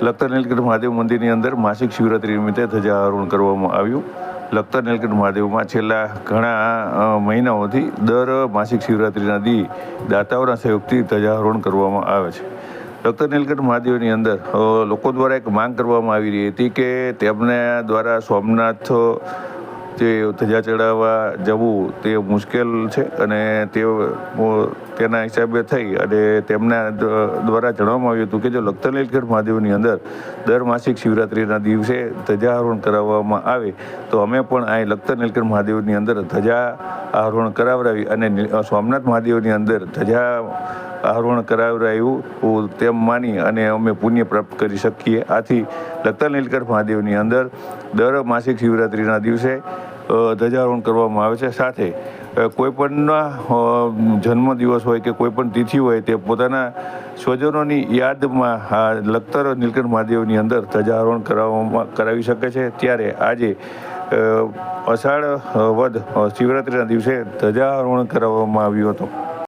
લખતર નીલકંઠ મહાદેવ મંદિરની અંદર માસિક શિવરાત્રિ નિમિત્તે ધ્વજારોહણ કરવામાં આવ્યું. લખતર નીલકંઠ મહાદેવમાં છેલ્લા ઘણા મહિનાઓથી દર માસિક શિવરાત્રિના દી દાતાઓના સહયોગથી ધ્વજારોહણ કરવામાં આવે છે. લખતર નીલકંઠ મહાદેવની અંદર લોકો દ્વારા એક માંગ કરવામાં આવી રહી હતી કે તેમને દ્વારા સોમનાથ તે ધજા ચડાવવા જવું તે મુશ્કેલ છે અને તેના હિસાબે થઈ અને તેમના દ્વારા જણાવવામાં આવ્યું હતું કે જો લખતર નીલકંઠ મહાદેવની અંદર દર માસિક શિવરાત્રિના દિવસે ધજારોહણ કરાવવામાં આવે તો અમે પણ અહીં લખતર નીલકંઠ મહાદેવની અંદર ધજા આરોહણ કરાવડાવી અને સોમનાથ મહાદેવની અંદર ધજા આરોહણ કરાવડાવ્યું તેમ માની અને અમે પુણ્ય પ્રાપ્ત કરી શકીએ. આથી લખતર નીલકંઠ મહાદેવની અંદર દર માસિક શિવરાત્રિના દિવસે ધ્વજારોહણ કરવામાં આવે છે. સાથે કોઈપણના જન્મદિવસ હોય કે કોઈપણ તિથિ હોય તે પોતાના સ્વજનોની યાદમાં લખતર નીલકંઠ મહાદેવની અંદર ધ્વજારોહણ કરાવી શકે છે. ત્યારે આજે અષાઢ વદ શિવરાત્રિના દિવસે ધ્વજારોહણ કરાવવામાં આવ્યું હતું.